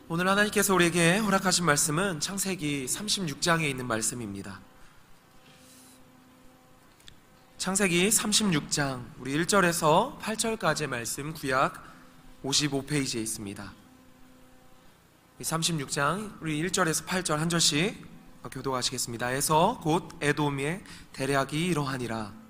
오늘 하나님께서 우리에게 허락하신 말씀은 창세기 36장에 있는 말씀입니다. 창세기 36장 우리 1절에서 8절까지의 말씀 구약 55페이지에 있습니다. 36장 우리 1절에서 8절 한 절씩 교독하시겠습니다. 에서 곧 에돔의 대략이 이러하니라.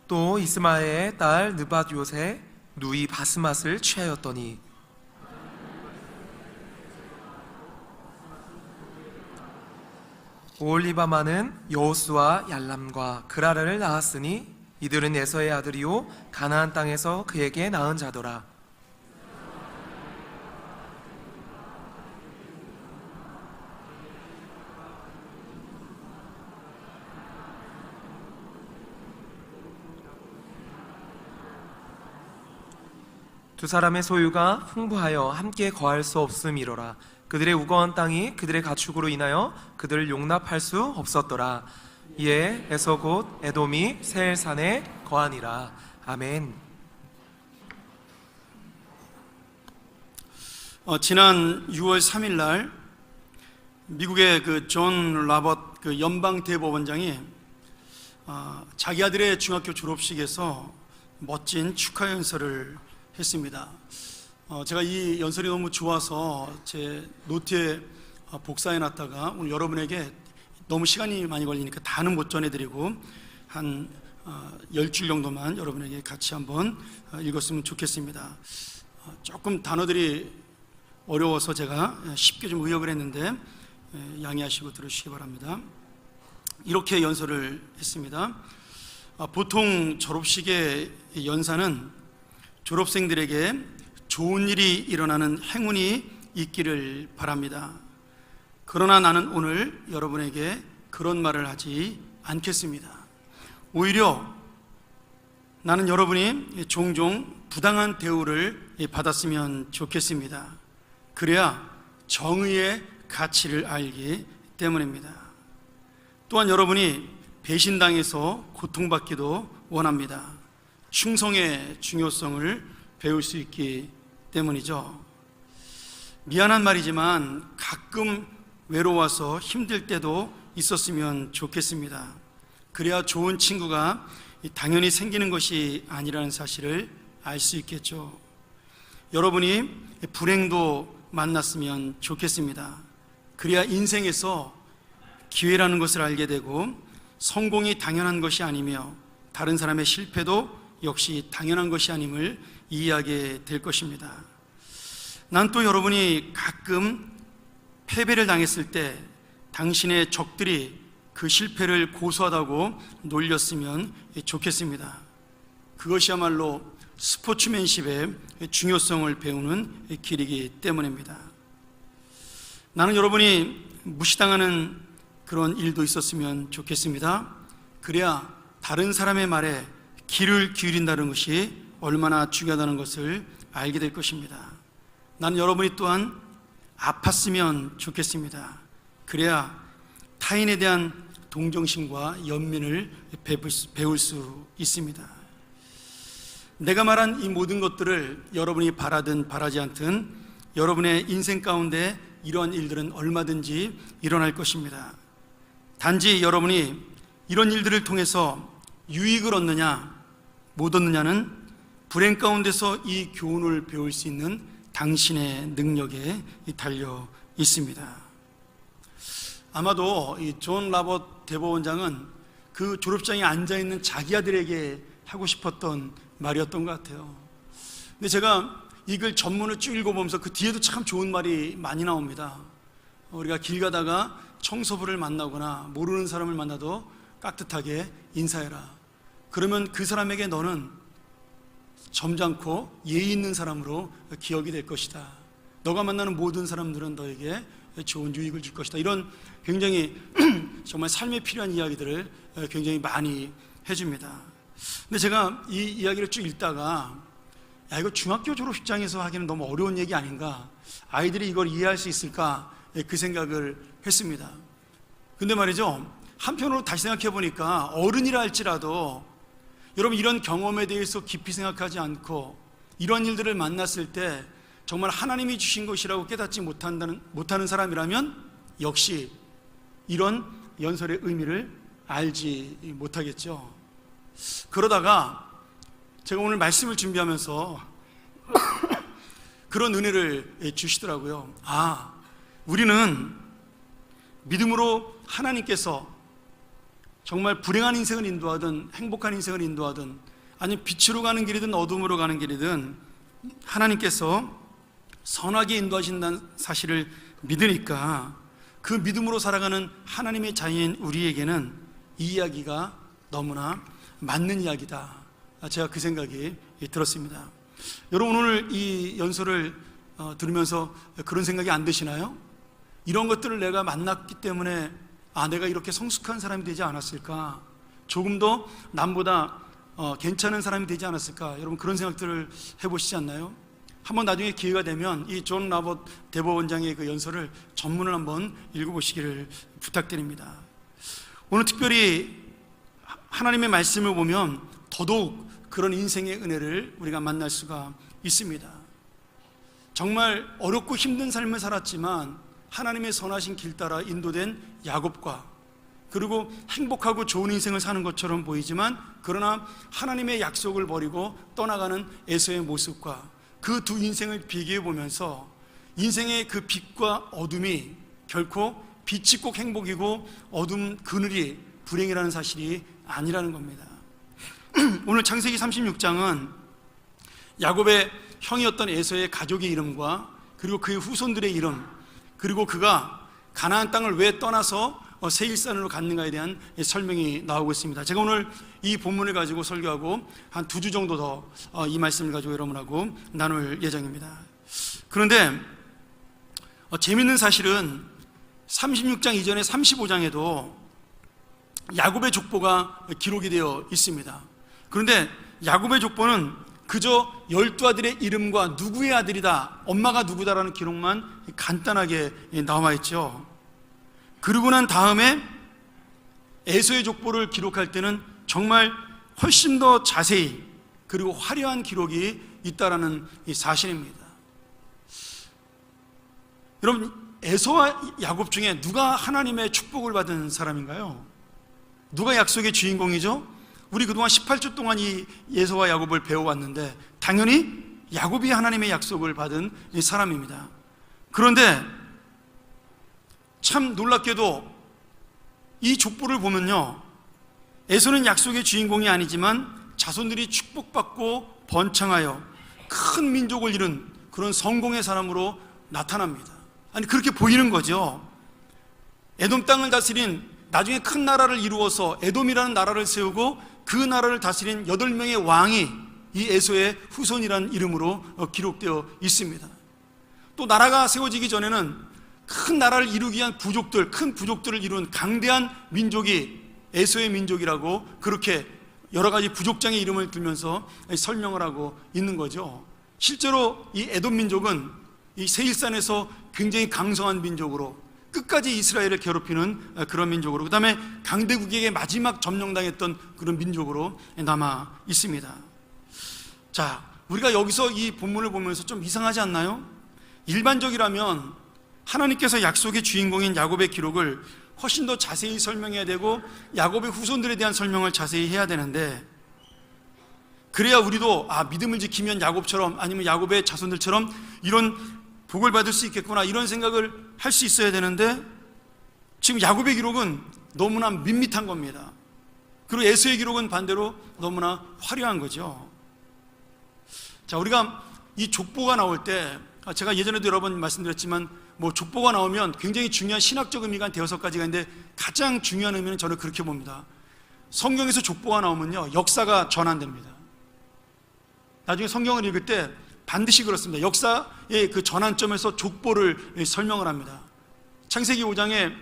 또 이스마엘의 딸 느밧요새 누이 바스맛을 취하였더니 오홀리바마는 여호수와 얄람과 그라를 낳았으니 이들은 에서의 아들이요 가나안 땅에서 그에게 낳은 자더라. 두 사람의 소유가 풍부하여 함께 거할 수 없음이로라. 그들의 우거한 땅이 그들의 가축으로 인하여 그들을 용납할 수 없었더라. 이에 에서 곧 에돔이 세일산에 거하니라. 아멘. 지난 6월 3일 날 미국의 존 라벗 연방 대법원장이 자기 아들의 중학교 졸업식에서 멋진 축하 연설을 했습니다. 제가 이 연설이 너무 좋아서 제 노트에 복사해 놨다가 오늘 여러분에게 너무 시간이 많이 걸리니까 다는 못 전해드리고 한 10줄 정도만 여러분에게 같이 한번 읽었으면 좋겠습니다. 조금 단어들이 어려워서 제가 쉽게 좀 의역을 했는데 양해하시고 들으시기 바랍니다. 이렇게 연설을 했습니다. 보통 졸업식의 연사는 졸업생들에게 좋은 일이 일어나는 행운이 있기를 바랍니다. 그러나 나는 오늘 여러분에게 그런 말을 하지 않겠습니다. 오히려 나는 여러분이 종종 부당한 대우를 받았으면 좋겠습니다. 그래야 정의의 가치를 알기 때문입니다. 또한 여러분이 배신당해서 고통받기도 원합니다. 충성의 중요성을 배울 수 있기 때문이죠. 미안한 말이지만 가끔 외로워서 힘들 때도 있었으면 좋겠습니다. 그래야 좋은 친구가 당연히 생기는 것이 아니라는 사실을 알 수 있겠죠. 여러분이 불행도 만났으면 좋겠습니다. 그래야 인생에서 기회라는 것을 알게 되고 성공이 당연한 것이 아니며 다른 사람의 실패도 역시 당연한 것이 아님을 이해하게 될 것입니다. 난 또 여러분이 가끔 패배를 당했을 때 당신의 적들이 그 실패를 고소하다고 놀렸으면 좋겠습니다. 그것이야말로 스포츠맨십의 중요성을 배우는 길이기 때문입니다. 나는 여러분이 무시당하는 그런 일도 있었으면 좋겠습니다. 그래야 다른 사람의 말에 귀를 기울인다는 것이 얼마나 중요하다는 것을 알게 될 것입니다. 나는 여러분이 또한 아팠으면 좋겠습니다. 그래야 타인에 대한 동정심과 연민을 배울 수 있습니다. 내가 말한 이 모든 것들을 여러분이 바라든 바라지 않든 여러분의 인생 가운데 이러한 일들은 얼마든지 일어날 것입니다. 단지 여러분이 이런 일들을 통해서 유익을 얻느냐 못 얻느냐는 불행 가운데서 이 교훈을 배울 수 있는 당신의 능력에 달려 있습니다. 아마도 이 존 라벗 대법원장은 그 졸업장에 앉아있는 자기 아들에게 하고 싶었던 말이었던 것 같아요. 근데 제가 이 글 전문을 쭉 읽어보면서 그 뒤에도 참 좋은 말이 많이 나옵니다. 우리가 길 가다가 청소부를 만나거나 모르는 사람을 만나도 깍듯하게 인사해라. 그러면 그 사람에게 너는 점잖고 예의 있는 사람으로 기억이 될 것이다. 너가 만나는 모든 사람들은 너에게 좋은 유익을 줄 것이다. 이런 굉장히 정말 삶에 필요한 이야기들을 굉장히 많이 해줍니다. 근데 제가 이 이야기를 쭉 읽다가 이거 중학교 졸업식장에서 하기는 너무 어려운 얘기 아닌가, 아이들이 이걸 이해할 수 있을까 그 생각을 했습니다. 근데 말이죠, 한편으로 다시 생각해 보니까 어른이라 할지라도 여러분 이런 경험에 대해서 깊이 생각하지 않고 이런 일들을 만났을 때 정말 하나님이 주신 것이라고 깨닫지 못하는 사람이라면 역시 이런 연설의 의미를 알지 못하겠죠. 그러다가 제가 오늘 말씀을 준비하면서 그런 은혜를 주시더라고요. 우리는 믿음으로 하나님께서 정말 불행한 인생을 인도하든 행복한 인생을 인도하든 아니면 빛으로 가는 길이든 어둠으로 가는 길이든 하나님께서 선하게 인도하신다는 사실을 믿으니까 그 믿음으로 살아가는 하나님의 자녀인 우리에게는 이 이야기가 너무나 맞는 이야기다. 제가 그 생각이 들었습니다. 여러분 오늘 이 연설을 들으면서 그런 생각이 안 드시나요? 이런 것들을 내가 만났기 때문에 내가 이렇게 성숙한 사람이 되지 않았을까? 조금 더 남보다 괜찮은 사람이 되지 않았을까? 여러분 그런 생각들을 해보시지 않나요? 한번 나중에 기회가 되면 이 존 라봇 대법원장의 그 연설을 전문을 한번 읽어보시기를 부탁드립니다. 오늘 특별히 하나님의 말씀을 보면 더더욱 그런 인생의 은혜를 우리가 만날 수가 있습니다. 정말 어렵고 힘든 삶을 살았지만 하나님의 선하신 길 따라 인도된 야곱과 그리고 행복하고 좋은 인생을 사는 것처럼 보이지만 그러나 하나님의 약속을 버리고 떠나가는 에서의 모습과 그 두 인생을 비교해 보면서 인생의 그 빛과 어둠이 결코 빛이 꼭 행복이고 어둠 그늘이 불행이라는 사실이 아니라는 겁니다. 오늘 창세기 36장은 야곱의 형이었던 에서의 가족의 이름과 그리고 그의 후손들의 이름 그리고 그가 가나안 땅을 왜 떠나서 세일산으로 갔는가에 대한 설명이 나오고 있습니다. 제가 오늘 이 본문을 가지고 설교하고 한 2주 정도 더 이 말씀을 가지고 여러분하고 나눌 예정입니다. 그런데 재밌는 사실은 36장 이전에 35장에도 야곱의 족보가 기록이 되어 있습니다. 그런데 야곱의 족보는 그저 12아들의 이름과 누구의 아들이다, 엄마가 누구다라는 기록만 간단하게 나와 있죠. 그러고 난 다음에 에서의 족보를 기록할 때는 정말 훨씬 더 자세히 그리고 화려한 기록이 있다라는 이 사실입니다. 여러분 에서와 야곱 중에 누가 하나님의 축복을 받은 사람인가요? 누가 약속의 주인공이죠? 우리 그동안 18주 동안 이 에서와 야곱을 배워왔는데 당연히 야곱이 하나님의 약속을 받은 사람입니다. 그런데 참 놀랍게도 이 족보를 보면요, 에서는 약속의 주인공이 아니지만 자손들이 축복받고 번창하여 큰 민족을 이룬 그런 성공의 사람으로 나타납니다. 아니 그렇게 보이는 거죠. 에돔 땅을 다스린 나중에 큰 나라를 이루어서 에돔이라는 나라를 세우고 그 나라를 다스린 8명의 왕이 이 에서의 후손이라는 이름으로 기록되어 있습니다. 또 나라가 세워지기 전에는 큰 나라를 이루기 위한 부족들, 큰 부족들을 이룬 강대한 민족이 에서의 민족이라고 그렇게 여러 가지 부족장의 이름을 들면서 설명을 하고 있는 거죠. 실제로 이 에돔 민족은 이 세일산에서 굉장히 강성한 민족으로 끝까지 이스라엘을 괴롭히는 그런 민족으로, 그 다음에 강대국에게 마지막 점령당했던 그런 민족으로 남아 있습니다. 자, 우리가 여기서 이 본문을 보면서 좀 이상하지 않나요? 일반적이라면 하나님께서 약속의 주인공인 야곱의 기록을 훨씬 더 자세히 설명해야 되고 야곱의 후손들에 대한 설명을 자세히 해야 되는데, 그래야 우리도 믿음을 지키면 야곱처럼 아니면 야곱의 자손들처럼 이런 복을 받을 수 있겠구나 이런 생각을 할 수 있어야 되는데, 지금 야곱의 기록은 너무나 밋밋한 겁니다. 그리고 에서의 기록은 반대로 너무나 화려한 거죠. 자, 우리가 이 족보가 나올 때 제가 예전에도 여러 번 말씀드렸지만 족보가 나오면 굉장히 중요한 신학적 의미가 한 5가지가 있는데 가장 중요한 의미는 저는 그렇게 봅니다. 성경에서 족보가 나오면요, 역사가 전환됩니다. 나중에 성경을 읽을 때 반드시 그렇습니다. 역사의 그 전환점에서 족보를 설명을 합니다. 창세기 5장에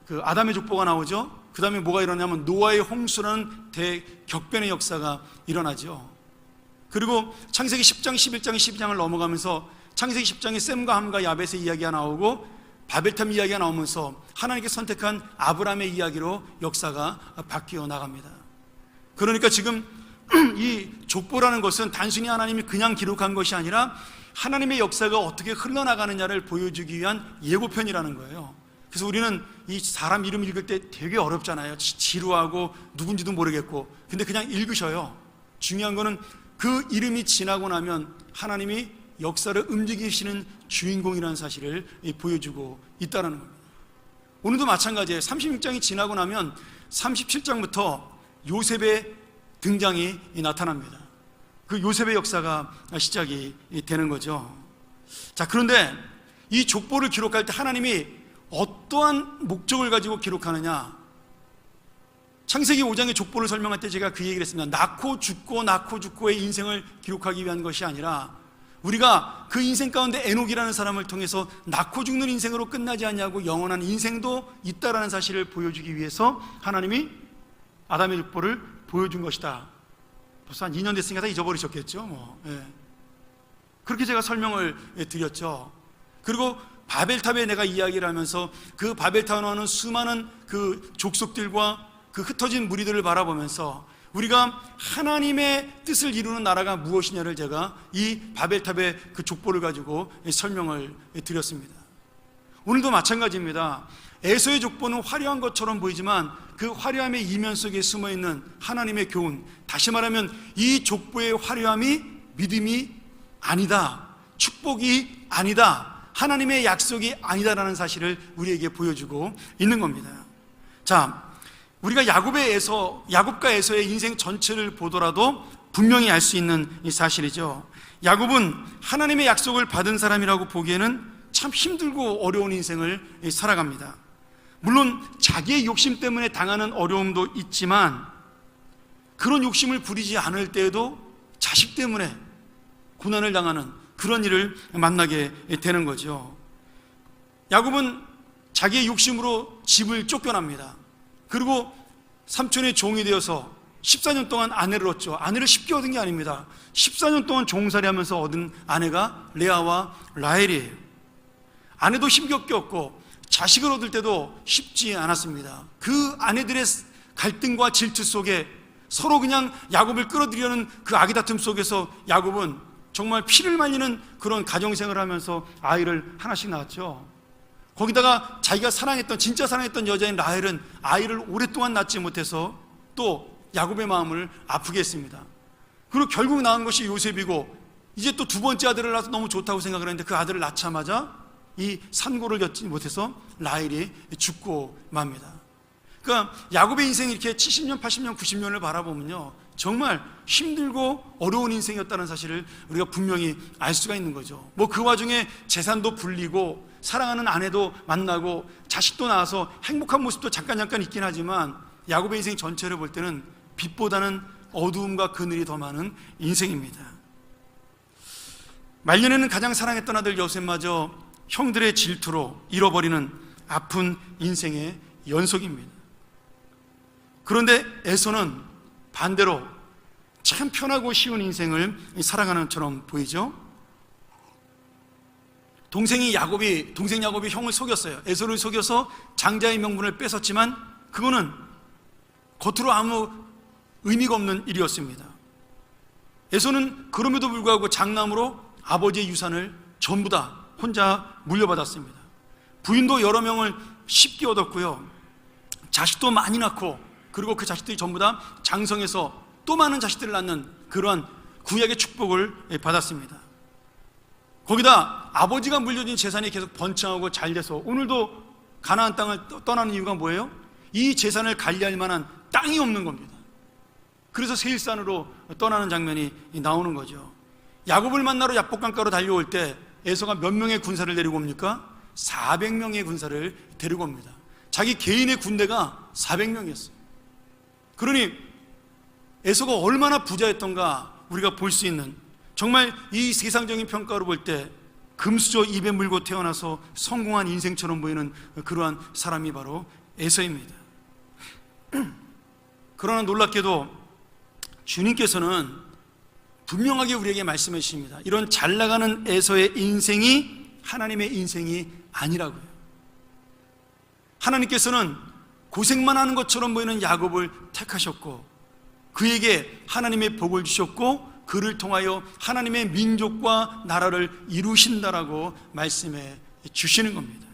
그 아담의 족보가 나오죠. 그 다음에 뭐가 일어나냐면 노아의 홍수라는 대격변의 역사가 일어나죠. 그리고 창세기 10장, 11장, 12장을 넘어가면서 창세기 10장에 셈과 함과 야벳의 이야기가 나오고 바벨탑 이야기가 나오면서 하나님께 선택한 아브라함의 이야기로 역사가 바뀌어 나갑니다. 그러니까 지금 이 족보라는 것은 단순히 하나님이 그냥 기록한 것이 아니라 하나님의 역사가 어떻게 흘러나가느냐를 보여주기 위한 예고편이라는 거예요. 그래서 우리는 이 사람 이름 읽을 때 되게 어렵잖아요. 지루하고 누군지도 모르겠고. 근데 그냥 읽으셔요. 중요한 거는 그 이름이 지나고 나면 하나님이 역사를 움직이시는 주인공이라는 사실을 보여주고 있다는 겁니다. 오늘도 마찬가지예요. 36장이 지나고 나면 37장부터 요셉의 등장이 나타납니다. 그 요셉의 역사가 시작이 되는 거죠. 자, 그런데 이 족보를 기록할 때 하나님이 어떠한 목적을 가지고 기록하느냐? 창세기 5장의 족보를 설명할 때 제가 그 얘기를 했습니다. 낳고 죽고의 인생을 기록하기 위한 것이 아니라 우리가 그 인생 가운데 에녹이라는 사람을 통해서 낳고 죽는 인생으로 끝나지 않냐고 영원한 인생도 있다라는 사실을 보여주기 위해서 하나님이 아담의 족보를 보여준 것이다. 벌써 한 2년 됐으니까 다 잊어버리셨겠죠. 그렇게 제가 설명을 드렸죠. 그리고 바벨탑에 내가 이야기를 하면서 그 바벨탑은 수많은 그 족속들과 그 흩어진 무리들을 바라보면서 우리가 하나님의 뜻을 이루는 나라가 무엇이냐를 제가 이 바벨탑의 그 족보를 가지고 설명을 드렸습니다. 오늘도 마찬가지입니다. 에서의 족보는 화려한 것처럼 보이지만 그 화려함의 이면 속에 숨어있는 하나님의 교훈, 다시 말하면 이 족보의 화려함이 믿음이 아니다, 축복이 아니다, 하나님의 약속이 아니다라는 사실을 우리에게 보여주고 있는 겁니다. 자, 우리가 야곱과 에서의 인생 전체를 보더라도 분명히 알 수 있는 이 사실이죠. 야곱은 하나님의 약속을 받은 사람이라고 보기에는 참 힘들고 어려운 인생을 살아갑니다. 물론 자기의 욕심 때문에 당하는 어려움도 있지만 그런 욕심을 부리지 않을 때에도 자식 때문에 고난을 당하는 그런 일을 만나게 되는 거죠. 야곱은 자기의 욕심으로 집을 쫓겨납니다. 그리고 삼촌의 종이 되어서 14년 동안 아내를 얻죠. 아내를 쉽게 얻은 게 아닙니다. 14년 동안 종살이하면서 얻은 아내가 레아와 라헬이에요. 아내도 힘겹게 얻고 자식을 얻을 때도 쉽지 않았습니다. 그 아내들의 갈등과 질투 속에 서로 그냥 야곱을 끌어들이려는 그 아기다툼 속에서 야곱은 정말 피를 말리는 그런 가정생활을 하면서 아이를 하나씩 낳았죠. 거기다가 자기가 진짜 사랑했던 여자인 라헬은 아이를 오랫동안 낳지 못해서 또 야곱의 마음을 아프게 했습니다. 그리고 결국 낳은 것이 요셉이고 이제 또 두 번째 아들을 낳아서 너무 좋다고 생각을 했는데 그 아들을 낳자마자 이 산고를 겪지 못해서 라헬이 죽고 맙니다. 그러니까 야곱의 인생이 이렇게 70년, 80년, 90년을 바라보면요 정말 힘들고 어려운 인생이었다는 사실을 우리가 분명히 알 수가 있는 거죠. 그 와중에 재산도 불리고 사랑하는 아내도 만나고 자식도 낳아서 행복한 모습도 잠깐 있긴 하지만 야곱의 인생 전체를 볼 때는 빛보다는 어두움과 그늘이 더 많은 인생입니다. 말년에는 가장 사랑했던 아들 요셉마저 형들의 질투로 잃어버리는 아픈 인생의 연속입니다. 그런데 에서는 반대로 참 편하고 쉬운 인생을 살아가는 것처럼 보이죠. 동생 야곱이 형을 속였어요. 에서를 속여서 장자의 명분을 뺏었지만 그거는 겉으로 아무 의미가 없는 일이었습니다. 에서는 그럼에도 불구하고 장남으로 아버지의 유산을 전부 다 혼자 물려받았습니다. 부인도 여러 명을 쉽게 얻었고요, 자식도 많이 낳고, 그리고 그 자식들이 전부 다 장성해서 또 많은 자식들을 낳는 그러한 구약의 축복을 받았습니다. 거기다 아버지가 물려준 재산이 계속 번창하고 잘 돼서 오늘도 가나안 땅을 떠나는 이유가 뭐예요? 이 재산을 관리할 만한 땅이 없는 겁니다. 그래서 세일산으로 떠나는 장면이 나오는 거죠. 야곱을 만나러 야복강가로 달려올 때 에서가 몇 명의 군사를 데리고 옵니까? 400명의 군사를 데리고 옵니다. 자기 개인의 군대가 400명이었어요. 그러니 에서가 얼마나 부자였던가 우리가 볼 수 있는, 정말 이 세상적인 평가로 볼 때 금수저 입에 물고 태어나서 성공한 인생처럼 보이는 그러한 사람이 바로 에서입니다. 그러나 놀랍게도 주님께서는 분명하게 우리에게 말씀해 주십니다. 이런 잘 나가는 에서의 인생이 하나님의 인생이 아니라고요. 하나님께서는 고생만 하는 것처럼 보이는 야곱을 택하셨고 그에게 하나님의 복을 주셨고 그를 통하여 하나님의 민족과 나라를 이루신다라고 말씀해 주시는 겁니다.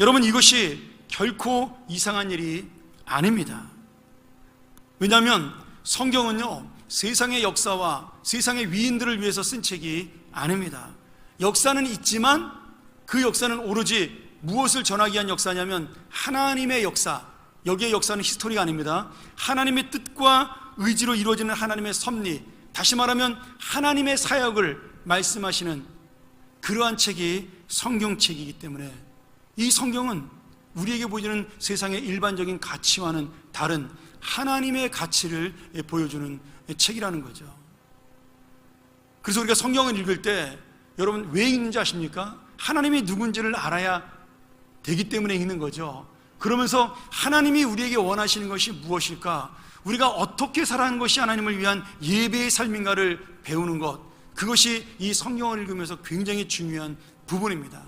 여러분, 이것이 결코 이상한 일이 아닙니다. 왜냐하면 성경은요, 세상의 역사와 세상의 위인들을 위해서 쓴 책이 아닙니다. 역사는 있지만 그 역사는 오로지 무엇을 전하기 위한 역사냐면 하나님의 역사, 여기에 역사는 히스토리가 아닙니다. 하나님의 뜻과 의지로 이루어지는 하나님의 섭리, 다시 말하면 하나님의 사역을 말씀하시는 그러한 책이 성경책이기 때문에 이 성경은 우리에게 보여주는 세상의 일반적인 가치와는 다른 하나님의 가치를 보여주는 책이라는 거죠. 그래서 우리가 성경을 읽을 때 여러분 왜 읽는지 아십니까? 하나님이 누군지를 알아야 되기 때문에 읽는 거죠. 그러면서 하나님이 우리에게 원하시는 것이 무엇일까? 우리가 어떻게 살아가는 것이 하나님을 위한 예배의 삶인가를 배우는 것, 그것이 이 성경을 읽으면서 굉장히 중요한 부분입니다.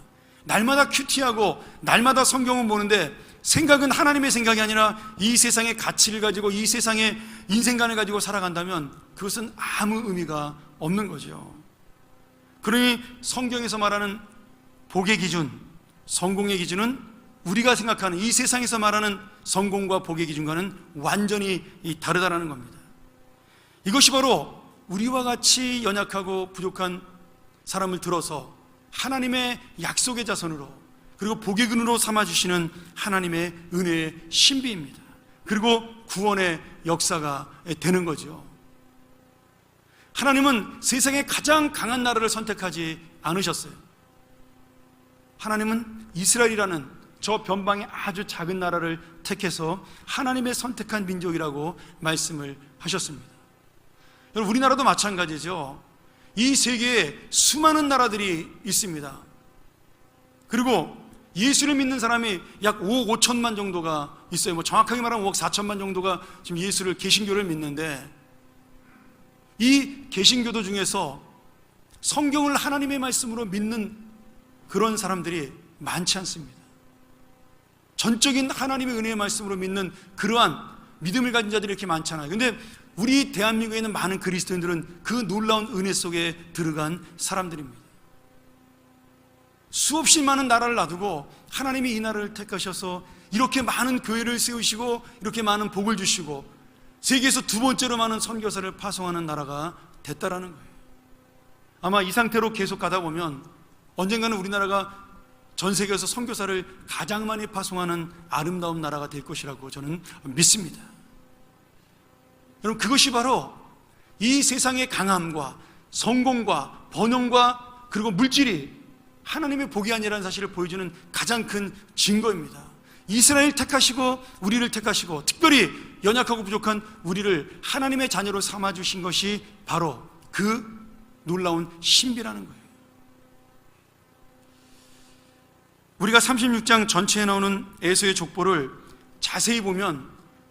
날마다 큐티하고 날마다 성경을 보는데 생각은 하나님의 생각이 아니라 이 세상의 가치를 가지고 이 세상의 인생관을 가지고 살아간다면 그것은 아무 의미가 없는 거죠. 그러니 성경에서 말하는 복의 기준, 성공의 기준은 우리가 생각하는 이 세상에서 말하는 성공과 복의 기준과는 완전히 다르다는 겁니다. 이것이 바로 우리와 같이 연약하고 부족한 사람을 들어서 하나님의 약속의 자손으로 그리고 복의 근으로 삼아주시는 하나님의 은혜의 신비입니다. 그리고 구원의 역사가 되는 거죠. 하나님은 세상의 가장 강한 나라를 선택하지 않으셨어요. 하나님은 이스라엘이라는 저 변방의 아주 작은 나라를 택해서 하나님의 선택한 민족이라고 말씀을 하셨습니다. 여러분, 우리나라도 마찬가지죠. 이 세계에 수많은 나라들이 있습니다. 그리고 예수를 믿는 사람이 약 5억 5천만 정도가 있어요. 뭐 정확하게 말하면 5억 4천만 정도가 지금 예수를, 개신교를 믿는데 이 개신교도 중에서 성경을 하나님의 말씀으로 믿는 그런 사람들이 많지 않습니다. 전적인 하나님의 은혜의 말씀으로 믿는 그러한 믿음을 가진 자들이 이렇게 많잖아요. 근데 우리 대한민국에 있는 많은 그리스도인들은 그 놀라운 은혜 속에 들어간 사람들입니다. 수없이 많은 나라를 놔두고 하나님이 이 나라를 택하셔서 이렇게 많은 교회를 세우시고 이렇게 많은 복을 주시고 세계에서 두 번째로 많은 선교사를 파송하는 나라가 됐다라는 거예요. 아마 이 상태로 계속 가다 보면 언젠가는 우리나라가 전 세계에서 선교사를 가장 많이 파송하는 아름다운 나라가 될 것이라고 저는 믿습니다. 여러분, 그것이 바로 이 세상의 강함과 성공과 번영과 그리고 물질이 하나님의 복이 아니라는 사실을 보여주는 가장 큰 증거입니다. 이스라엘 택하시고 우리를 택하시고 특별히 연약하고 부족한 우리를 하나님의 자녀로 삼아주신 것이 바로 그 놀라운 신비라는 거예요. 우리가 36장 전체에 나오는 에서의 족보를 자세히 보면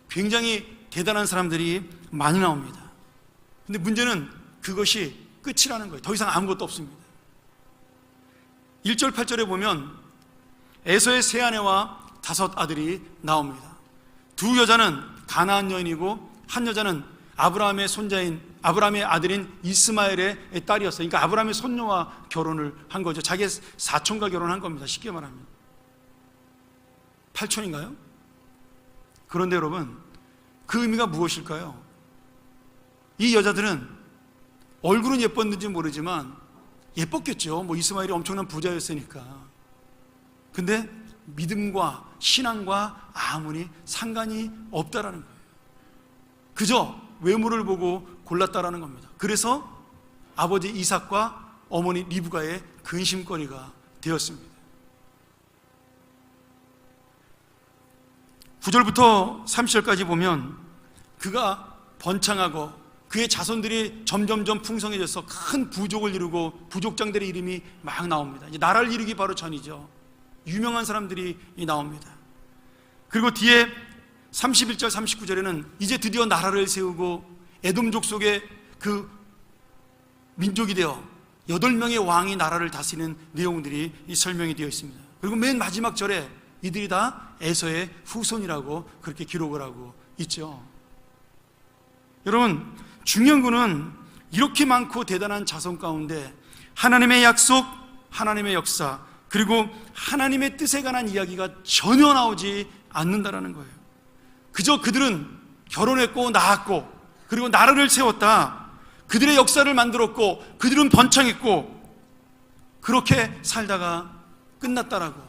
굉장히 대단한 사람들이 많이 나옵니다. 근데 문제는 그것이 끝이라는 거예요. 더 이상 아무것도 없습니다. 1절 8절에 보면 에서의 세 아내와 5 아들이 나옵니다. 2 여자는 가나안 여인이고 한 여자는 아브라함의 손자인 아브라함의 아들인 이스마엘의 딸이었어요. 그러니까 아브라함의 손녀와 결혼을 한 거죠. 자기 사촌과 결혼한 겁니다. 쉽게 말하면 8촌인가요? 그런데 여러분, 그 의미가 무엇일까요? 이 여자들은 얼굴은 예뻤는지 모르지만 예뻤겠죠. 뭐 이스마엘이 엄청난 부자였으니까. 근데 믿음과 신앙과 아무리 상관이 없다라는 거예요. 그저 외모를 보고 골랐다라는 겁니다. 그래서 아버지 이삭과 어머니 리브가의 근심거리가 되었습니다. 9절부터 30절까지 보면 그가 번창하고 그의 자손들이 점점점 풍성해져서 큰 부족을 이루고 부족장들의 이름이 막 나옵니다. 이제 나라를 이루기 바로 전이죠. 유명한 사람들이 나옵니다. 그리고 뒤에 31절 39절에는 이제 드디어 나라를 세우고 에돔족 속의 그 민족이 되어 8명의 왕이 나라를 다스리는 내용들이 설명이 되어 있습니다. 그리고 맨 마지막 절에 이들이 다 에서의 후손이라고 그렇게 기록을 하고 있죠. 여러분, 중요한 거는 이렇게 많고 대단한 자손 가운데 하나님의 약속, 하나님의 역사, 그리고 하나님의 뜻에 관한 이야기가 전혀 나오지 않는다라는 거예요. 그저 그들은 결혼했고 낳았고 그리고 나라를 세웠다, 그들의 역사를 만들었고 그들은 번창했고 그렇게 살다가 끝났다라고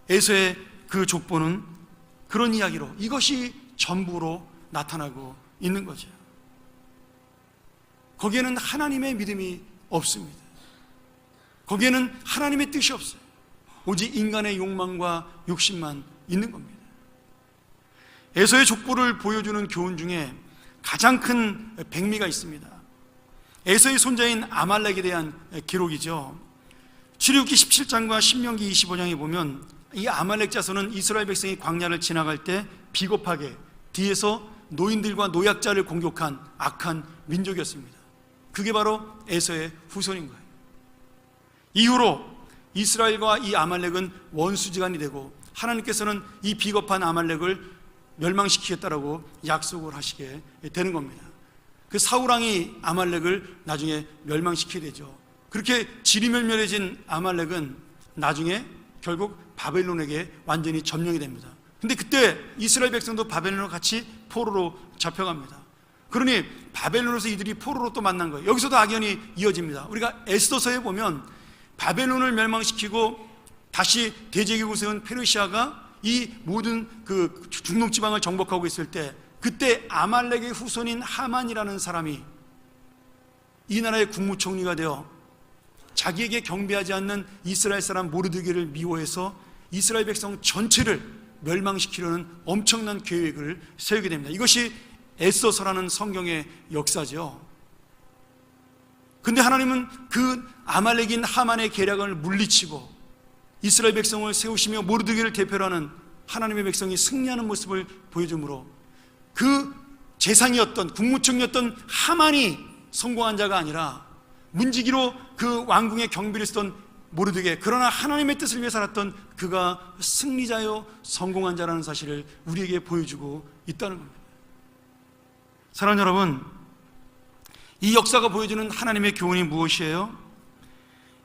에서의 그 족보는 그런 이야기로 이것이 전부로 나타나고 있는 거죠. 거기에는 하나님의 믿음이 없습니다. 거기에는 하나님의 뜻이 없어요. 오직 인간의 욕망과 욕심만 있는 겁니다. 에서의 족보를 보여주는 교훈 중에 가장 큰 백미가 있습니다. 에서의 손자인 아말렉에 대한 기록이죠. 출애굽기 17장과 신명기 25장에 보면 이 아말렉 자손은 이스라엘 백성이 광야를 지나갈 때 비겁하게 뒤에서 노인들과 노약자를 공격한 악한 민족이었습니다. 그게 바로 에서의 후손인 거예요. 이후로 이스라엘과 이 아말렉은 원수지간이 되고 하나님께서는 이 비겁한 아말렉을 멸망시키겠다라고 약속을 하시게 되는 겁니다. 그 사울왕이 아말렉을 나중에 멸망시키게 되죠. 그렇게 지리멸멸해진 아말렉은 나중에 결국 바벨론에게 완전히 점령이 됩니다. 근데 그때 이스라엘 백성도 바벨론과 같이 포로로 잡혀갑니다. 그러니 바벨론에서 이들이 포로로 또 만난 거예요. 여기서도 악연이 이어집니다. 우리가 에스더서에 보면 바벨론을 멸망시키고 다시 대제국을 세운 페르시아가 이 모든 그 중동 지방을 정복하고 있을 때 그때 아말렉의 후손인 하만이라는 사람이 이 나라의 국무총리가 되어 자기에게 경배하지 않는 이스라엘 사람 모르드게를 미워해서 이스라엘 백성 전체를 멸망시키려는 엄청난 계획을 세우게 됩니다. 이것이 에스더서라는 성경의 역사죠. 근데 하나님은 그 아말렉인 하만의 계략을 물리치고 이스라엘 백성을 세우시며 모르드게를 대표로 하는 하나님의 백성이 승리하는 모습을 보여주므로 그 재상이었던 국무총리였던 하만이 성공한 자가 아니라 문지기로 그 왕궁의 경비를 쓰던 모르드게, 그러나 하나님의 뜻을 위해 살았던 그가 승리자요 성공한 자라는 사실을 우리에게 보여주고 있다는 겁니다. 사랑하는 여러분, 이 역사가 보여주는 하나님의 교훈이 무엇이에요?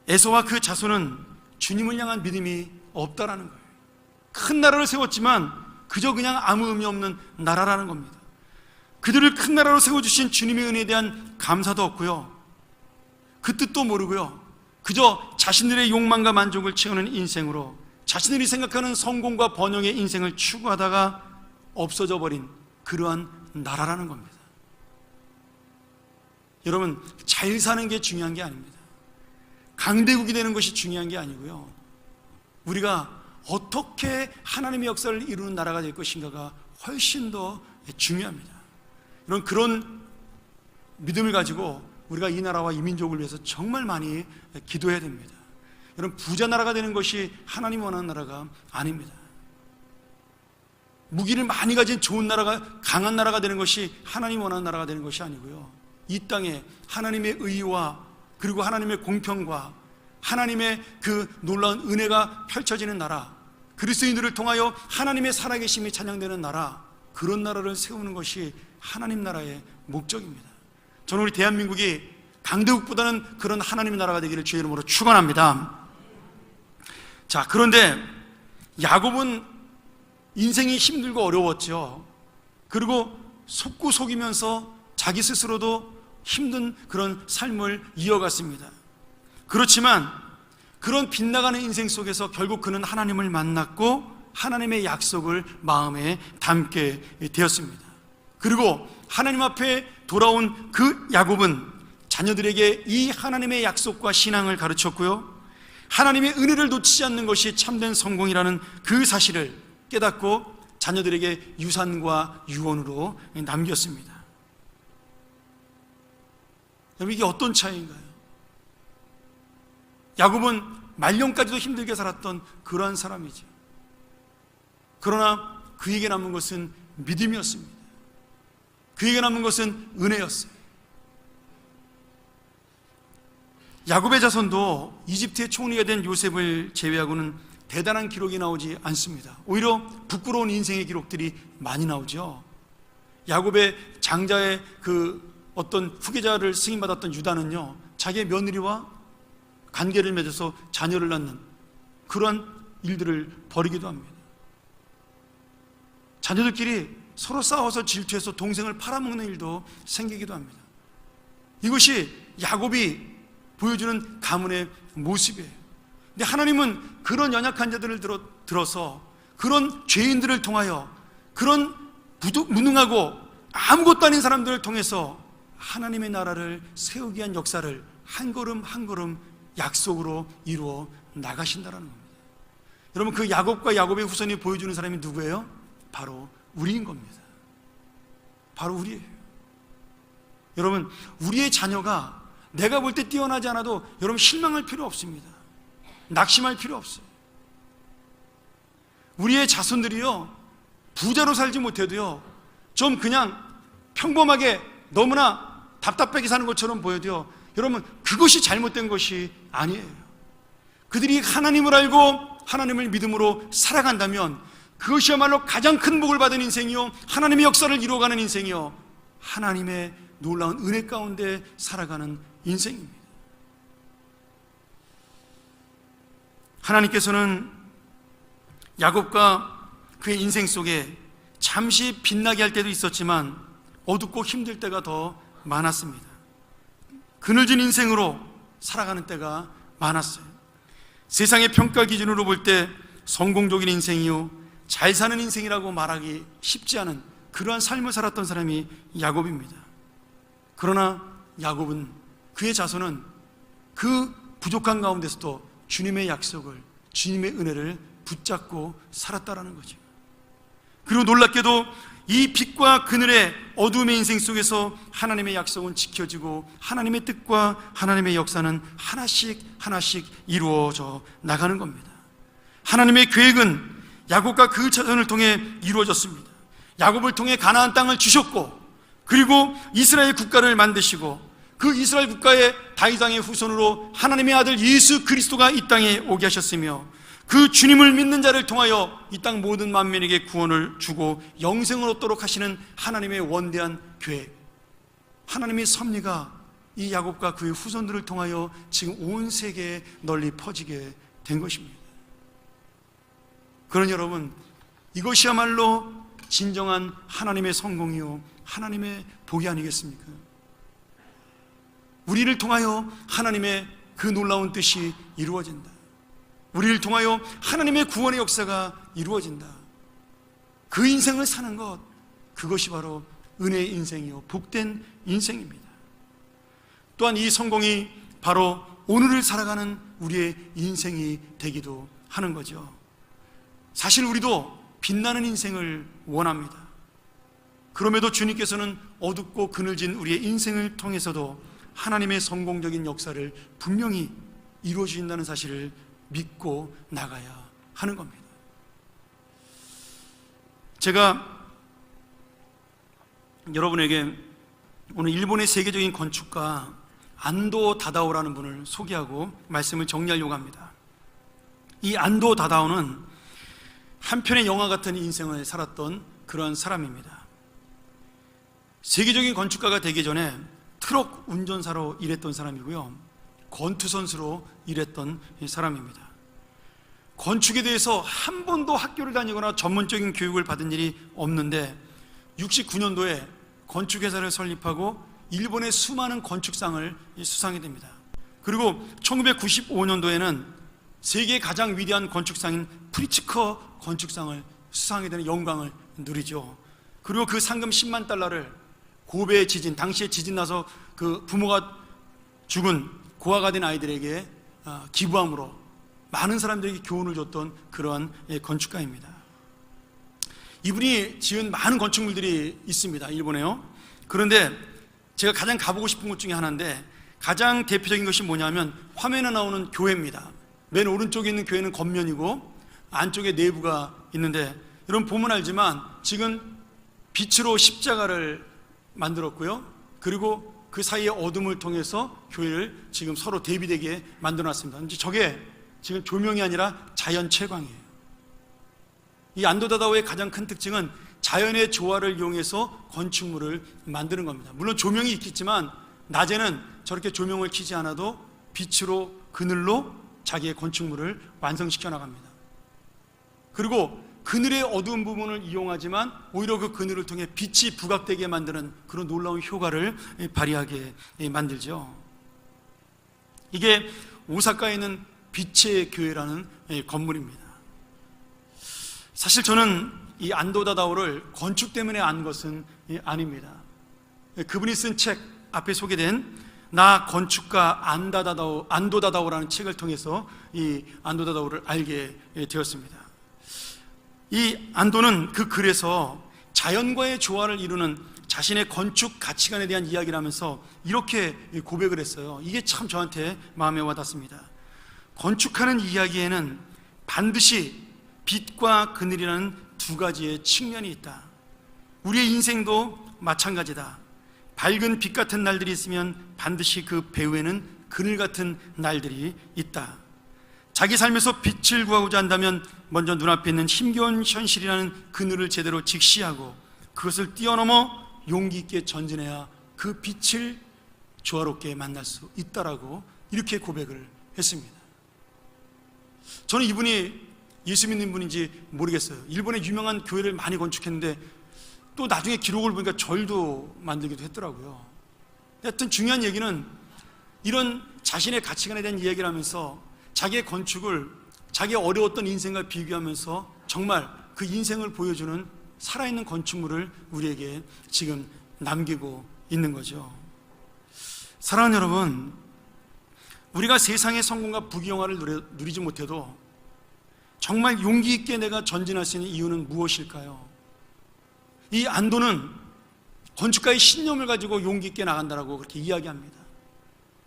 에서와 그 자손은 주님을 향한 믿음이 없다라는 거예요. 큰 나라를 세웠지만 그저 그냥 아무 의미 없는 나라라는 겁니다. 그들을 큰 나라로 세워주신 주님의 은혜에 대한 감사도 없고요, 그 뜻도 모르고요, 그저 자신들의 욕망과 만족을 채우는 인생으로 자신들이 생각하는 성공과 번영의 인생을 추구하다가 없어져 버린 그러한 나라라는 겁니다. 여러분, 잘 사는 게 중요한 게 아닙니다. 강대국이 되는 것이 중요한 게 아니고요, 우리가 어떻게 하나님의 역사를 이루는 나라가 될 것인가가 훨씬 더 중요합니다. 그런 믿음을 가지고 우리가 이 나라와 이 민족을 위해서 정말 많이 기도해야 됩니다. 여러분, 부자 나라가 되는 것이 하나님 원하는 나라가 아닙니다. 무기를 많이 가진 좋은 나라가, 강한 나라가 되는 것이 하나님 원하는 나라가 되는 것이 아니고요, 이 땅에 하나님의 의와 그리고 하나님의 공평과 하나님의 그 놀라운 은혜가 펼쳐지는 나라, 그리스도인들을 통하여 하나님의 살아계심이 찬양되는 나라, 그런 나라를 세우는 것이 하나님 나라의 목적입니다. 저는 우리 대한민국이 강대국보다는 그런 하나님의 나라가 되기를 주의 이름으로 축원합니다. 자, 그런데 야곱은 인생이 힘들고 어려웠죠. 그리고 속고 속이면서 자기 스스로도 힘든 그런 삶을 이어갔습니다. 그렇지만 그런 빗나가는 인생 속에서 결국 그는 하나님을 만났고 하나님의 약속을 마음에 담게 되었습니다. 그리고 하나님 앞에 돌아온 그 야곱은 자녀들에게 이 하나님의 약속과 신앙을 가르쳤고요, 하나님의 은혜를 놓치지 않는 것이 참된 성공이라는 그 사실을 깨닫고 자녀들에게 유산과 유언으로 남겼습니다. 여러분, 이게 어떤 차이인가요? 야곱은 말년까지도 힘들게 살았던 그러한 사람이죠. 그러나 그에게 남은 것은 믿음이었습니다. 그에게 남은 것은 은혜였어요. 야곱의 자손도 이집트의 총리가 된 요셉을 제외하고는 대단한 기록이 나오지 않습니다. 오히려 부끄러운 인생의 기록들이 많이 나오죠. 야곱의 장자의 그 어떤 후계자를 승인받았던 유다는요, 자기의 며느리와 관계를 맺어서 자녀를 낳는 그런 일들을 벌이기도 합니다. 자녀들끼리 서로 싸워서 질투해서 동생을 팔아먹는 일도 생기기도 합니다. 이것이 야곱이 보여주는 가문의 모습이에요. 근데 하나님은 그런 연약한 자들을 들어서 그런 죄인들을 통하여 그런 무능하고 아무것도 아닌 사람들을 통해서 하나님의 나라를 세우기 위한 역사를 한 걸음 한 걸음 약속으로 이루어 나가신다는 겁니다. 여러분, 그 야곱과 야곱의 후손이 보여주는 사람이 누구예요? 바로 우리인 겁니다. 바로 우리예요. 여러분, 우리의 자녀가 내가 볼 때 뛰어나지 않아도 여러분 실망할 필요 없습니다. 낙심할 필요 없어요. 우리의 자손들이요, 부자로 살지 못해도요, 좀 그냥 평범하게 너무나 답답하게 사는 것처럼 보여도요, 여러분 그것이 잘못된 것이 아니에요. 그들이 하나님을 알고 하나님을 믿음으로 살아간다면 그것이야말로 가장 큰 복을 받은 인생이요, 하나님의 역사를 이루어가는 인생이요, 하나님의 놀라운 은혜 가운데 살아가는 인생입니다. 하나님께서는 야곱과 그의 인생 속에 잠시 빛나게 할 때도 있었지만 어둡고 힘들 때가 더 많았습니다. 그늘진 인생으로 살아가는 때가 많았어요. 세상의 평가 기준으로 볼 때 성공적인 인생이요, 잘 사는 인생이라고 말하기 쉽지 않은 그러한 삶을 살았던 사람이 야곱입니다. 그러나 야곱은, 그의 자손은 그 부족한 가운데서도 주님의 약속을, 주님의 은혜를 붙잡고 살았다라는 거죠. 그리고 놀랍게도 이 빛과 그늘의 어두움의 인생 속에서 하나님의 약속은 지켜지고 하나님의 뜻과 하나님의 역사는 하나씩 하나씩 이루어져 나가는 겁니다. 하나님의 계획은 야곱과 그 자손을 통해 이루어졌습니다. 야곱을 통해 가나안 땅을 주셨고, 그리고 이스라엘 국가를 만드시고, 그 이스라엘 국가의 다윗 왕의 후손으로 하나님의 아들 예수 그리스도가 이 땅에 오게 하셨으며, 그 주님을 믿는 자를 통하여 이 땅 모든 만민에게 구원을 주고 영생을 얻도록 하시는 하나님의 원대한 계획, 하나님의 섭리가 이 야곱과 그의 후손들을 통하여 지금 온 세계에 널리 퍼지게 된 것입니다. 그러니 여러분, 이것이야말로 진정한 하나님의 성공이요, 하나님의 복이 아니겠습니까? 우리를 통하여 하나님의 그 놀라운 뜻이 이루어진다. 우리를 통하여 하나님의 구원의 역사가 이루어진다. 그 인생을 사는 것, 그것이 바로 은혜의 인생이요, 복된 인생입니다. 또한 이 성공이 바로 오늘을 살아가는 우리의 인생이 되기도 하는 거죠. 사실 우리도 빛나는 인생을 원합니다. 그럼에도 주님께서는 어둡고 그늘진 우리의 인생을 통해서도 하나님의 성공적인 역사를 분명히 이루어 주신다는 사실을 믿고 나가야 하는 겁니다. 제가 여러분에게 오늘 일본의 세계적인 건축가 안도 다다오라는 분을 소개하고 말씀을 정리하려고 합니다. 이 안도 다다오는 한편의 영화 같은 인생을 살았던 그런 사람입니다. 세계적인 건축가가 되기 전에 트럭 운전사로 일했던 사람이고요, 권투 선수로 일했던 사람입니다. 건축에 대해서 한 번도 학교를 다니거나 전문적인 교육을 받은 일이 없는데 69년도에 건축회사를 설립하고 일본의 수많은 건축상을 수상하게 됩니다. 그리고 1995년도에는 세계 가장 위대한 건축상인 프리츠커 건축상을 수상하게 되는 영광을 누리죠. 그리고 그 상금 10만 달러를 고베 지진, 당시에 지진 나서 그 부모가 죽은 고아가 된 아이들에게 기부함으로 많은 사람들에게 교훈을 줬던 그러한 건축가입니다. 이분이 지은 많은 건축물들이 있습니다, 일본에요. 그런데 제가 가장 가보고 싶은 곳 중에 하나인데, 가장 대표적인 것이 뭐냐면 화면에 나오는 교회입니다. 맨 오른쪽에 있는 교회는 겉면이고 안쪽에 내부가 있는데, 여러분 보면 알지만 지금 빛으로 십자가를 만들었고요, 그리고 그 사이에 어둠을 통해서 교회를 지금 서로 대비되게 만들어놨습니다. 이제 저게 지금 조명이 아니라 자연 채광이에요. 이 안도다다오의 가장 큰 특징은 자연의 조화를 이용해서 건축물을 만드는 겁니다. 물론 조명이 있겠지만 낮에는 저렇게 조명을 켜지 않아도 빛으로 그늘로 자기의 건축물을 완성시켜 나갑니다. 그리고 그늘의 어두운 부분을 이용하지만 오히려 그 그늘을 통해 빛이 부각되게 만드는 그런 놀라운 효과를 발휘하게 만들죠. 이게 오사카에 있는 빛의 교회라는 건물입니다. 사실 저는 이 안도다다오를 건축 때문에 안 것은 아닙니다. 그분이 쓴 책 앞에 소개된 나 건축가 안도다다오라는 책을 통해서 이 안도다다오를 알게 되었습니다. 이 안도는 그 글에서 자연과의 조화를 이루는 자신의 건축 가치관에 대한 이야기를 하면서 이렇게 고백을 했어요. 이게 참 저한테 마음에 와닿습니다. 건축하는 이야기에는 반드시 빛과 그늘이라는 두 가지의 측면이 있다. 우리의 인생도 마찬가지다. 밝은 빛 같은 날들이 있으면 반드시 그 배후에는 그늘 같은 날들이 있다. 자기 삶에서 빛을 구하고자 한다면 먼저 눈앞에 있는 힘겨운 현실이라는 그늘을 제대로 직시하고 그것을 뛰어넘어 용기 있게 전진해야 그 빛을 조화롭게 만날 수 있다라고 이렇게 고백을 했습니다. 저는 이분이 예수 믿는 분인지 모르겠어요. 일본의 유명한 교회를 많이 건축했는데 또 나중에 기록을 보니까 절도 만들기도 했더라고요. 하여튼 중요한 얘기는 이런 자신의 가치관에 대한 이야기를 하면서 자기의 건축을 자기의 어려웠던 인생과 비교하면서 정말 그 인생을 보여주는 살아있는 건축물을 우리에게 지금 남기고 있는 거죠. 사랑하는 여러분, 우리가 세상의 성공과 부귀영화를 누리지 못해도 정말 용기 있게 내가 전진할 수 있는 이유는 무엇일까요? 이 안도는 건축가의 신념을 가지고 용기 있게 나간다라고 그렇게 이야기합니다.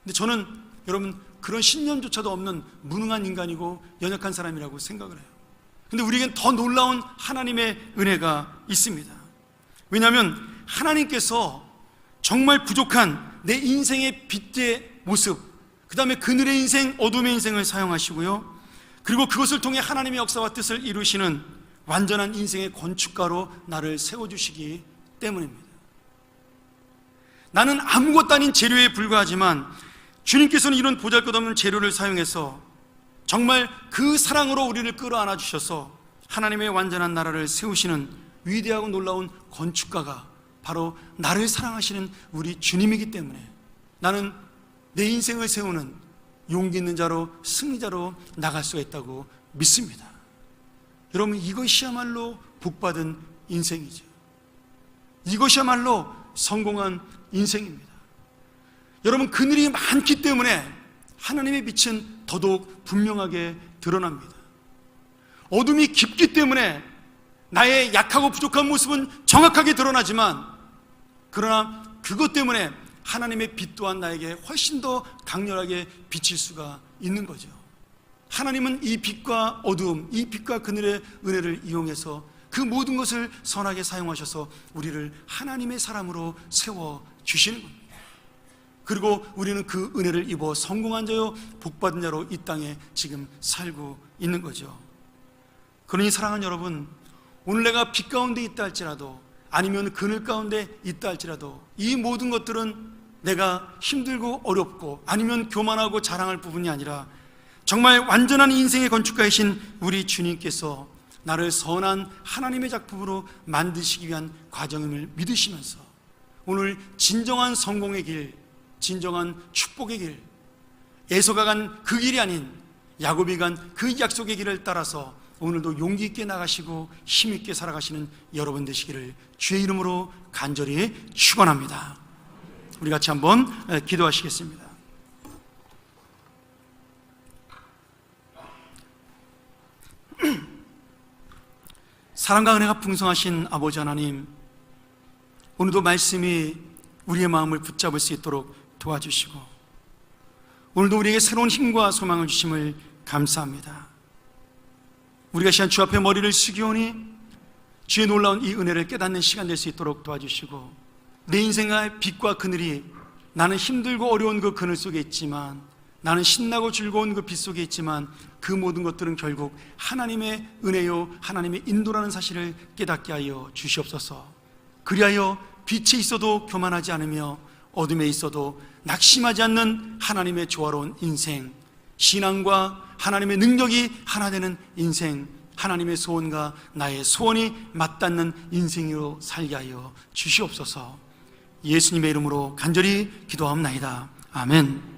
근데 저는 여러분 그런 신념조차도 없는 무능한 인간이고 연약한 사람이라고 생각을 해요. 근데 우리에겐 더 놀라운 하나님의 은혜가 있습니다. 왜냐하면 하나님께서 정말 부족한 내 인생의 빛의 모습, 그 다음에 그늘의 인생, 어둠의 인생을 사용하시고요, 그리고 그것을 통해 하나님의 역사와 뜻을 이루시는 완전한 인생의 건축가로 나를 세워주시기 때문입니다. 나는 아무것도 아닌 재료에 불과하지만 주님께서는 이런 보잘것없는 재료를 사용해서 정말 그 사랑으로 우리를 끌어안아 주셔서 하나님의 완전한 나라를 세우시는 위대하고 놀라운 건축가가 바로 나를 사랑하시는 우리 주님이기 때문에 나는 내 인생을 세우는 용기 있는 자로 승리자로 나갈 수가 있다고 믿습니다. 여러분, 이것이야말로 복받은 인생이죠. 이것이야말로 성공한 인생입니다. 여러분, 그늘이 많기 때문에 하나님의 빛은 더더욱 분명하게 드러납니다. 어둠이 깊기 때문에 나의 약하고 부족한 모습은 정확하게 드러나지만, 그러나 그것 때문에 하나님의 빛 또한 나에게 훨씬 더 강렬하게 비칠 수가 있는 거죠. 하나님은 이 빛과 어두움, 이 빛과 그늘의 은혜를 이용해서 그 모든 것을 선하게 사용하셔서 우리를 하나님의 사람으로 세워주시는 겁니다. 그리고 우리는 그 은혜를 입어 성공한 자요 복받은 자로 이 땅에 지금 살고 있는 거죠. 그러니 사랑하는 여러분, 오늘 내가 빛 가운데 있다 할지라도 아니면 그늘 가운데 있다 할지라도 이 모든 것들은 내가 힘들고 어렵고 아니면 교만하고 자랑할 부분이 아니라 정말 완전한 인생의 건축가이신 우리 주님께서 나를 선한 하나님의 작품으로 만드시기 위한 과정임을 믿으시면서 오늘 진정한 성공의 길, 진정한 축복의 길, 에서가 간 그 길이 아닌 야곱이 간 그 약속의 길을 따라서 오늘도 용기 있게 나가시고 힘 있게 살아가시는 여러분 되시기를 주의 이름으로 간절히 축원합니다. 우리 같이 한번 기도하시겠습니다. 사랑과 은혜가 풍성하신 아버지 하나님, 오늘도 말씀이 우리의 마음을 붙잡을 수 있도록 도와주시고 오늘도 우리에게 새로운 힘과 소망을 주심을 감사합니다. 우리가 시간 주 앞에 머리를 숙이오니 주의 놀라운 이 은혜를 깨닫는 시간 될 수 있도록 도와주시고 내 인생의 빛과 그늘이 나는 힘들고 어려운 그 그늘 속에 있지만 나는 신나고 즐거운 그 빛 속에 있지만 그 모든 것들은 결국 하나님의 은혜요 하나님의 인도라는 사실을 깨닫게 하여 주시옵소서. 그리하여 빛에 있어도 교만하지 않으며 어둠에 있어도 낙심하지 않는 하나님의 조화로운 인생, 신앙과 하나님의 능력이 하나 되는 인생, 하나님의 소원과 나의 소원이 맞닿는 인생으로 살게 하여 주시옵소서. 예수님의 이름으로 간절히 기도하옵나이다. 아멘.